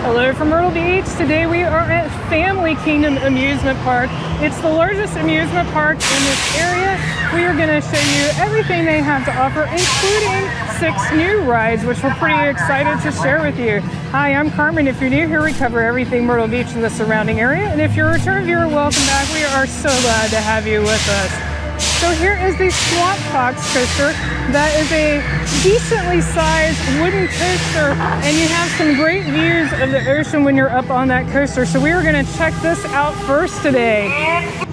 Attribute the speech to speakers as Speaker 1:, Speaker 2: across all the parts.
Speaker 1: Hello from Myrtle Beach. Today we are at Family Kingdom Amusement Park. It's the largest amusement park in this area. We are going to show you everything they have to offer, including 6 new rides, which we're pretty excited to share with you. Hi, I'm Carmen. If you're new here, we cover everything Myrtle Beach and the surrounding area. And if you're a return viewer, welcome back. We are so glad to have you with us. So here is the Swamp Fox coaster. That is a decently sized wooden coaster, and you have some great views of the ocean when you're up on that coaster. So we are going to check this out first today.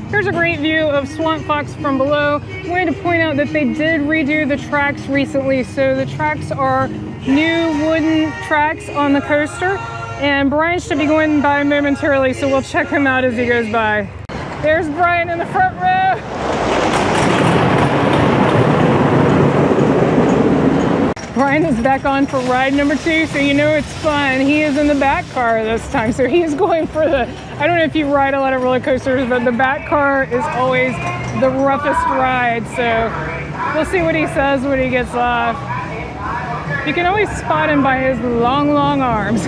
Speaker 1: Here's a great view of Swamp Fox from below. I wanted to point out that they did redo the tracks recently. So the tracks are new wooden tracks on the coaster, and Brian should be going by momentarily, so we'll check him out as he goes by. There's Brian in the front row. Brian is back on for ride number 2, so you know it's fun. He is in the back car this time, so he is going for the, I don't know if you ride a lot of roller coasters, but the back car is always the roughest ride, so we'll see what he says when he gets off. You can always spot him by his long, long arms.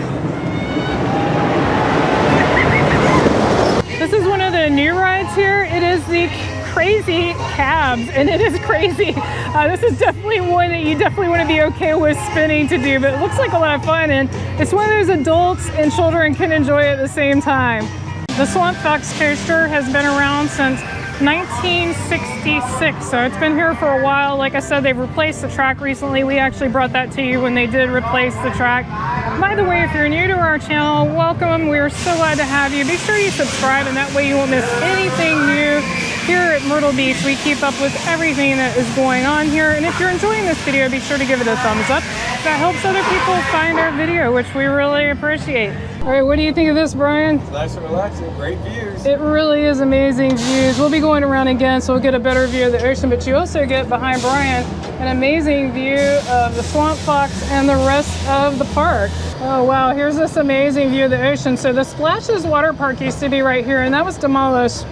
Speaker 1: This is one of the new rides here. It is the Crazy Cabs, and it is crazy. This is definitely one that you definitely want to be okay with spinning to do, but it looks like a lot of fun, and it's one of those adults and children can enjoy it at the same time. The Swamp Fox coaster has been around since 1966, so it's been here for a while. Like I said, they've replaced the track recently. We actually brought that to you when they did replace the track. By the way, if you're new to our channel, welcome. We're so glad to have you. Be sure you subscribe, and that way you won't miss anything new. Here at Myrtle Beach, we keep up with everything that is going on here. And if you're enjoying this video, be sure to give it a thumbs up. That helps other people find our video, which we really appreciate. All right, what do you think of this, Brian? It's
Speaker 2: nice and relaxing, great views.
Speaker 1: It really is amazing views. We'll be going around again, so we'll get a better view of the ocean, but you also get behind Brian an amazing view of the Swamp Fox and the rest of the park. Oh wow, here's this amazing view of the ocean. So the Splashes water park used to be right here, and that was demolished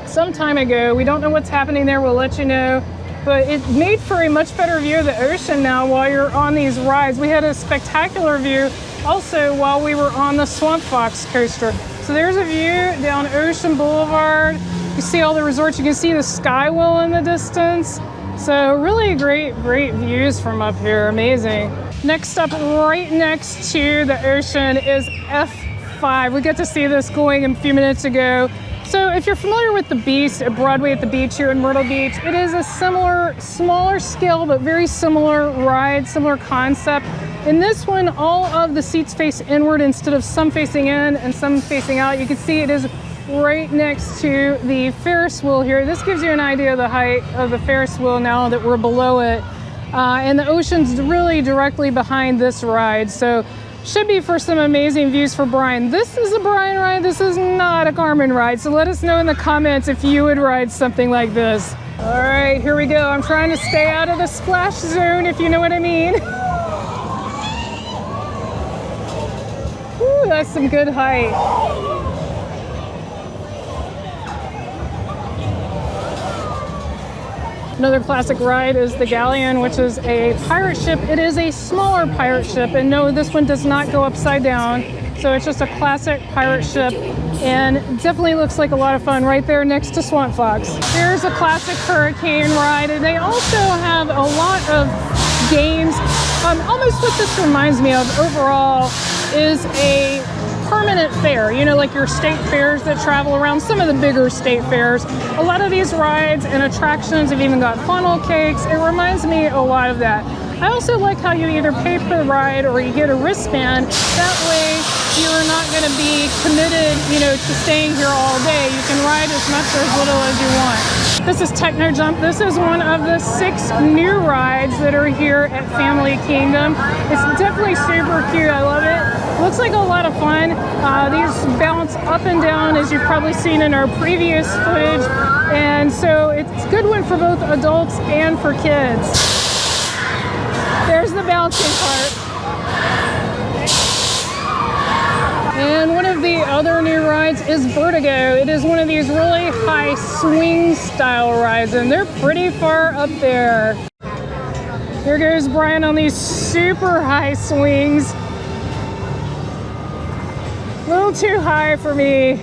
Speaker 1: some time ago. We don't know what's happening there, we'll let you know. But it made for a much better view of the ocean now while you're on these rides. We had a spectacular view also while we were on the Swamp Fox coaster. So there's a view down Ocean Boulevard. You see all the resorts, you can see the Skywheel in the distance. So really great views from up here, amazing. Next up, right next to the ocean is F5. We got to see this going a few minutes ago. So if you're familiar with the Beast at Broadway at the beach here in Myrtle Beach, it is a similar, smaller scale, but very similar ride, similar concept. In this one, all of the seats face inward instead of some facing in and some facing out. You can see it is right next to the Ferris wheel here. This gives you an idea of the height of the Ferris wheel now that we're below it. And the ocean's really directly behind this ride. So should be for some amazing views for Brian. This is a Brian ride, this is not a Carmen ride. So let us know in the comments if you would ride something like this. All right, here we go. I'm trying to stay out of the splash zone, if you know what I mean. Ooh, that's some good height. Another classic ride is the Galleon, which is a pirate ship. It is a smaller pirate ship, and no, this one does not go upside down. So it's just a classic pirate ship, and definitely looks like a lot of fun right there next to Swamp Fox. Here's a classic hurricane ride, and they also have a lot of games. Almost what this reminds me of overall is a permanent fair, you know, like your state fairs that travel around, some of the bigger state fairs. A lot of these rides and attractions have even got funnel cakes. It reminds me a lot of that. I also like how you either pay per ride or you get a wristband. That way you're not going to be committed, you know, to staying here all day. You can ride as much or as little as you want. This is Techno Jump. This is one of the 6 new rides that are here at Family Kingdom. It's definitely super cute. I love it. Looks like a lot of fun. These bounce up and down, as you've probably seen in our previous footage. And so it's a good one for both adults and for kids. There's the bouncing part. And one of the other new rides is Vertigo. It is one of these really high swing style rides, and they're pretty far up there. Here goes Brian on these super high swings. little too high for me.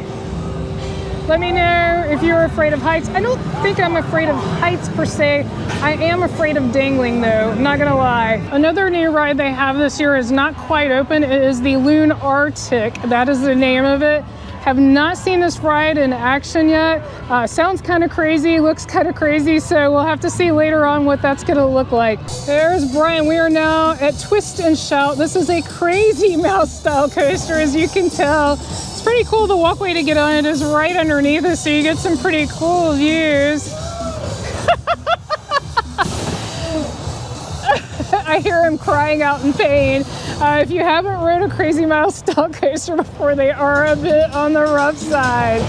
Speaker 1: Let me know if you're afraid of heights. I don't think I'm afraid of heights per se. I am afraid of dangling though, I'm not gonna lie. Another new ride they have this year is not quite open. It is the Loon Arctic. That is the name of it. Have not seen this ride in action yet. Sounds kind of crazy, looks kind of crazy, so we'll have to see later on what that's gonna look like. There's Brian. We are now at Twist and Shout. This is a crazy mouse style coaster, as you can tell. It's pretty cool. The walkway to get on it is right underneath us, so you get some pretty cool views. I hear him crying out in pain. If you haven't rode a crazy mouse style coaster before, they are a bit on the rough side.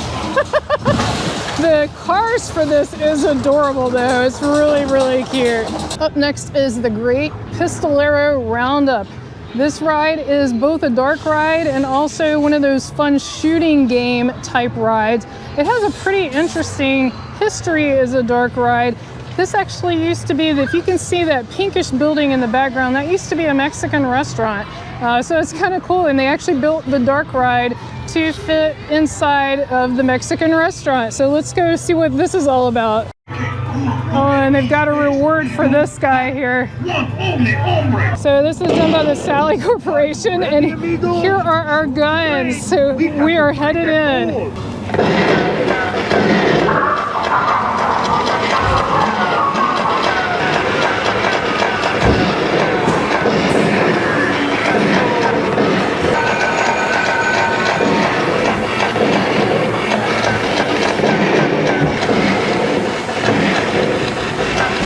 Speaker 1: The cars for this is adorable though. It's really, really cute. Up next is the Great Pistolero Roundup. This ride is both a dark ride and also one of those fun shooting game type rides. It has a pretty interesting history as a dark ride. This actually used to be, if you can see that pinkish building in the background, that used to be a Mexican restaurant. So it's kind of cool, and they actually built the dark ride to fit inside of the Mexican restaurant. So let's go see what this is all about. Oh, and they've got a reward for this guy here. So this is done by the Sally Corporation, and here are our guns. So we are headed in.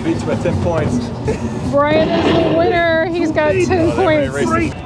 Speaker 2: Beats by 10 points.
Speaker 1: Brian is the winner. He's got 10 points.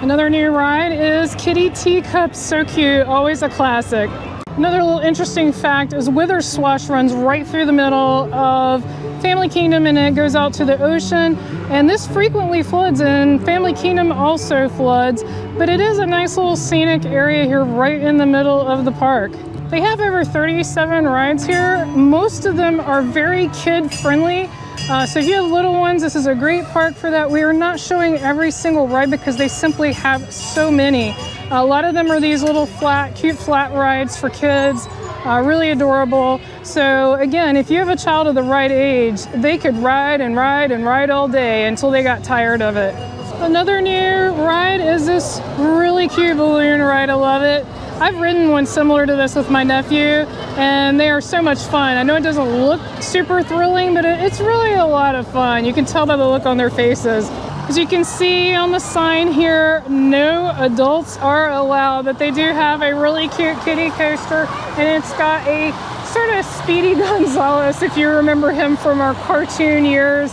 Speaker 1: Another new ride is Kitty Teacup. So cute. Always a classic. Another little interesting fact is Wither Swash runs right through the middle of Family Kingdom, and it goes out to the ocean. And this frequently floods, and Family Kingdom also floods. But it is a nice little scenic area here right in the middle of the park. They have over 37 rides here. Most of them are very kid-friendly. So if you have little ones, this is a great park for that. We are not showing every single ride because they simply have so many. A lot of them are these little cute flat rides for kids, really adorable. So again, if you have a child of the right age, they could ride and ride and ride all day until they got tired of it. Another new ride is this really cute balloon ride. I love it. I've ridden one similar to this with my nephew, and they are so much fun. I know it doesn't look super thrilling, but it's really a lot of fun. You can tell by the look on their faces. As you can see on the sign here, no adults are allowed, but they do have a really cute kiddie coaster, and it's got a sort of Speedy Gonzales, if you remember him from our cartoon years,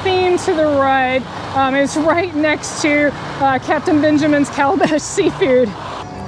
Speaker 1: theme to the ride. It's right next to Captain Benjamin's Calabash Seafood.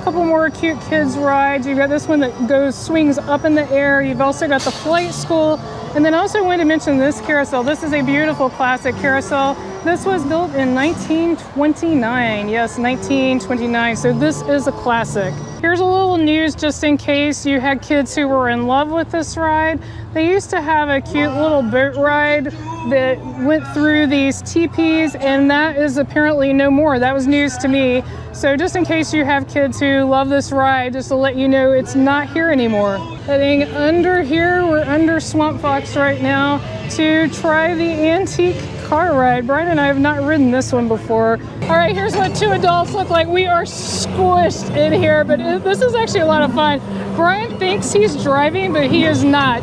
Speaker 1: Couple more cute kids rides. You've got this one that swings up in the air. You've also got the flight school. And then I also wanted to mention this carousel. This is a beautiful classic carousel. This was built in 1929. Yes, 1929. So this is a classic. Here's a little news just in case you had kids who were in love with this ride. They used to have a cute little boat ride that went through these teepees, and that is apparently no more. That was news to me. So just in case you have kids who love this ride, just to let you know it's not here anymore. Heading under here, we're under Swamp Fox right now to try the antique car ride. Brian and I have not ridden this one before. All right, here's what two adults look like. We are squished in here, but this is actually a lot of fun. Brian thinks he's driving, but he is not.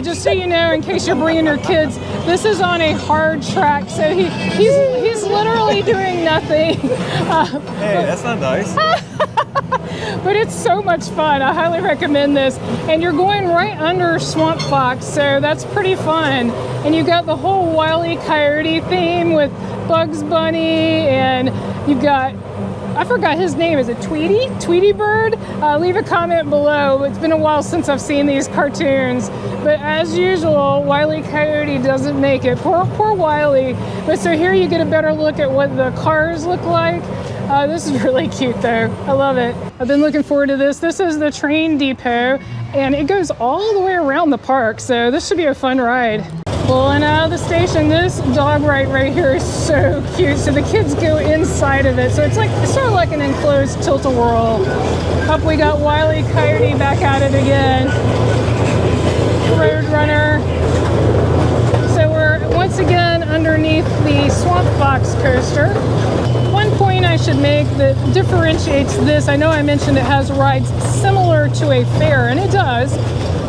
Speaker 1: Just so you know, in case you're bringing your kids, this is on a hard track, so he's literally doing nothing.
Speaker 2: Hey, that's not nice.
Speaker 1: But it's so much fun. I highly recommend this. And you're going right under Swamp Fox, so that's pretty fun. And you got the whole Wile E. Coyote theme with Bugs Bunny, and you've got, I forgot his name. Is it Tweety? Tweety Bird? Leave a comment below. It's been a while since I've seen these cartoons. But as usual, Wile E. Coyote doesn't make it. Poor Wile E. But so here you get a better look at what the cars look like. This is really cute though. I love it. I've been looking forward to this. This is the train depot, and it goes all the way around the park. So this should be a fun ride. Pulling out of the station. This dog ride right here is so cute. So the kids go inside of it. So it's sort of like an enclosed tilt-a-whirl. Up we got Wile E. Coyote back at it again. Roadrunner. So we're once again underneath the Swamp Fox coaster. One point I should make that differentiates this, I know I mentioned it has rides similar to a fair, and it does,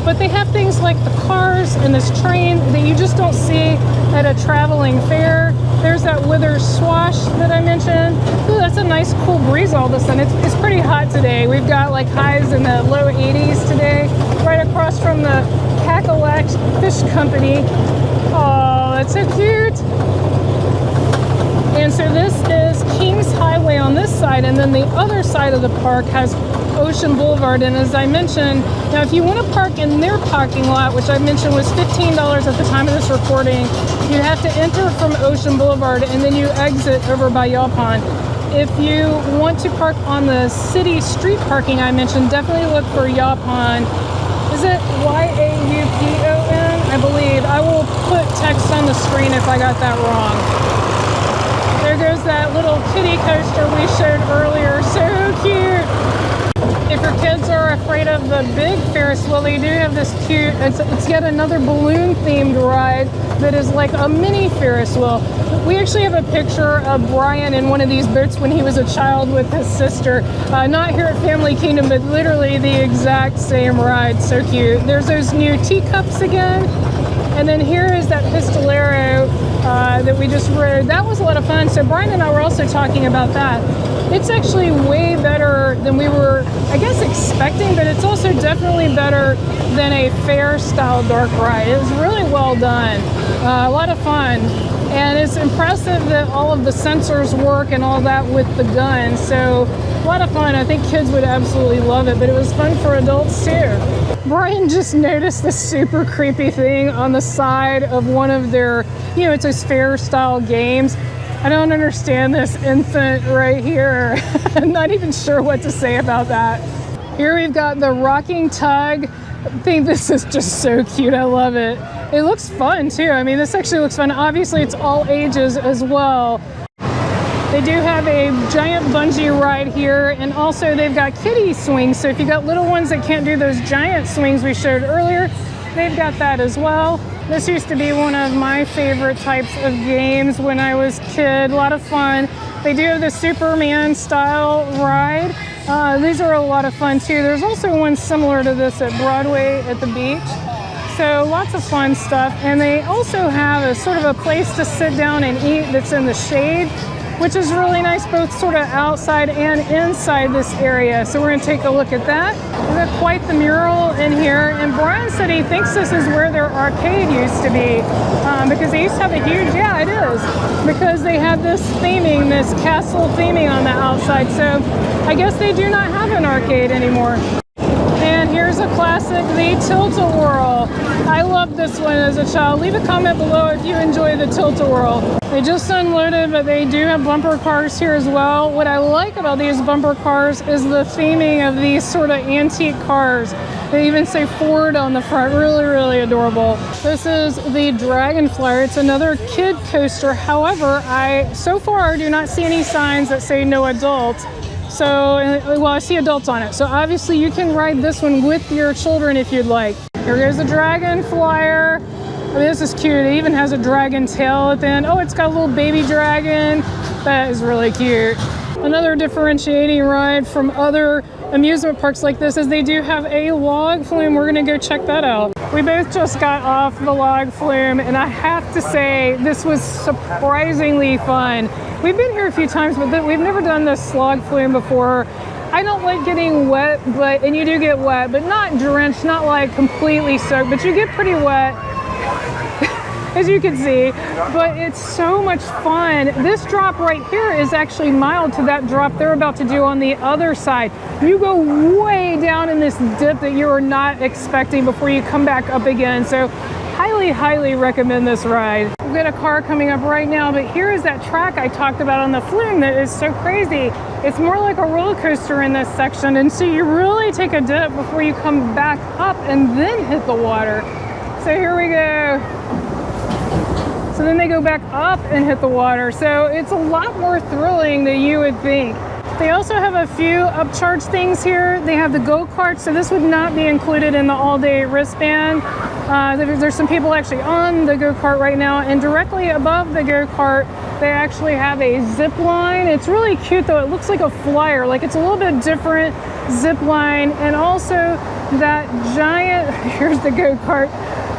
Speaker 1: but they have things like the cars and this train that you just don't see at a traveling fair. There's that Wither Swash that I mentioned. Ooh, that's a nice cool breeze all of a sudden. It's pretty hot today. We've got like highs in the low 80s today, right across from the Cackalack Fish Company. Oh, that's so cute. And so this is Kings Highway on this side, and then the other side of the park has Ocean Boulevard. And as I mentioned, now if you want to park in their parking lot, which I mentioned was $15 at the time of this recording, you have to enter from Ocean Boulevard and then you exit over by Yaupon. If you want to park on the city street parking I mentioned, definitely look for Yaupon. Is it Y-A-U-P-O-N? I believe. I will put text on the screen if I got that wrong. There goes that little kiddie coaster we showed earlier. So cute. If your kids are afraid of the big Ferris wheel, they do have this cute, it's yet another balloon themed ride that is like a mini Ferris wheel. We actually have a picture of Brian in one of these boats when he was a child with his sister. Not here at Family Kingdom, but literally the exact same ride. So cute. There's those new teacups again. And then here is that Pistolero that we just rode. That was a lot of fun. So Brian and I were also talking about that. It's actually way better than we were, I guess, expecting, but it's also definitely better than a fair style dark ride. It was really well done. A lot of fun. And it's impressive that all of the sensors work and all that with the gun. So a lot of fun. I think kids would absolutely love it, but it was fun for adults too. Brian just noticed this super creepy thing on the side of one of their, it's those fair style games. I don't understand this infant right here. I'm not even sure what to say about that. Here we've got the rocking tug. I think this is just so cute. I love it. It looks fun too. I mean, this actually looks fun. Obviously, it's all ages as well. They do have a giant bungee ride here, and also they've got kiddie swings. So if you got little ones that can't do those giant swings we showed earlier, they've got that as well. This used to be one of my favorite types of games when I was a kid. A lot of fun. They do have the Superman style ride. These are a lot of fun too. There's also one similar to this at Broadway at the beach. So lots of fun stuff. And they also have a sort of a place to sit down and eat that's in the shade, which is really nice, both sort of outside and inside this area. So we're gonna take a look at that. We've got quite the mural in here. And Brian said he thinks this is where their arcade used to be, because they used to have a huge, yeah, it is, because they had this theming, this castle theming on the outside. So I guess they do not have an arcade anymore. And here's a classic, the Tilt-A-Whirl. I loved this one as a child. Leave a comment below if you enjoy the Tilt-A-Whirl. They just unloaded, but they do have bumper cars here as well. What I like about these bumper cars is the theming of these sort of antique cars. They even say Ford on the front. Really, really adorable. This is the Dragon Flyer. It's another kid coaster. However, so far do not see any signs that say no adults. So, well, I see adults on it. So obviously you can ride this one with your children if you'd like. Here goes the Dragon Flyer. Oh, this is cute. It even has a dragon tail at the end. Oh, it's got a little baby dragon. That is really cute. Another differentiating ride from other amusement parks like this is they do have a log flume. We're gonna go check that out. We both just got off the log flume, and I have to say this was surprisingly fun. We've been here a few times, but we've never done this log flume before. I don't like getting wet, and you do get wet, but not drenched, not like completely soaked, but you get pretty wet, as you can see, but it's so much fun. This drop right here is actually mild to that drop they're about to do on the other side. You go way down in this dip that you are not expecting before you come back up again. So highly, highly recommend this ride. We've got a car coming up right now, but here is that track I talked about on the flume that is so crazy. It's more like a roller coaster in this section, and so you really take a dip before you come back up and then hit the water. So here we go. So then they go back up and hit the water. So it's a lot more thrilling than you would think. They also have a few upcharge things here. They have the go-kart, so this would not be included in the all-day wristband. There's some people actually on the go-kart right now, and directly above the go-kart, they actually have a zip line. It's really cute though. It looks like a flyer, like it's a little bit different zip line. And also that giant, here's the go-kart,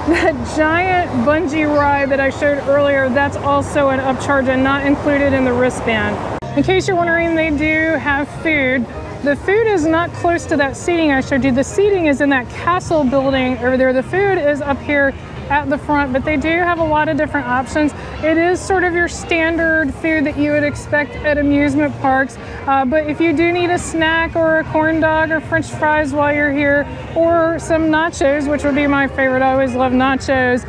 Speaker 1: that giant bungee ride that I showed earlier, that's also an upcharge and not included in the wristband. In case you're wondering, they do have food. The food is not close to that seating I showed you. The seating is in that castle building over there. The food is up here at the front, but they do have a lot of different options. It is sort of your standard food that you would expect at amusement parks, but if you do need a snack or a corn dog or french fries while you're here, or some nachos, which would be my favorite, I always love nachos,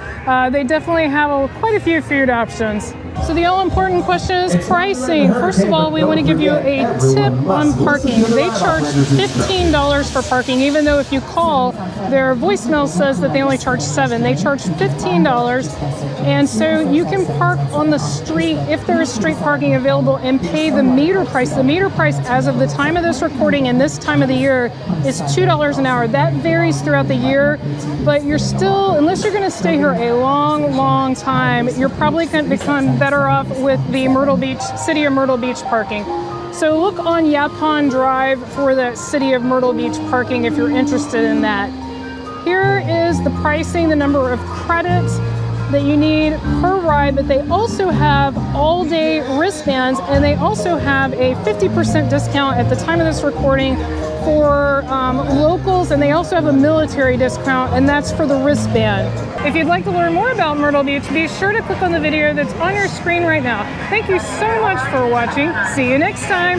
Speaker 1: they definitely have quite a few food options. So the all-important question is pricing. First of all, we want to give you a tip on parking. They charge $15 for parking, even though if you call, their voicemail says that they only charge $7. They charge $15, and so you can park on the street if there is street parking available and pay the meter price. The meter price as of the time of this recording and this time of the year is $2 an hour. That varies throughout the year, but you're still, unless you're going to stay here a long time, you're probably going to become better off with the Myrtle Beach, City of Myrtle Beach parking. So look on Yapon Drive for the City of Myrtle Beach parking if you're interested in that. Here is the pricing, the number of credits that you need per ride, but they also have all-day wristbands, and they also have a 50% discount at the time of this recording for locals, and they also have a military discount, and that's for the wristband. If you'd like to learn more about Myrtle Beach, be sure to click on the video that's on your screen right now. Thank you so much for watching. See you next time.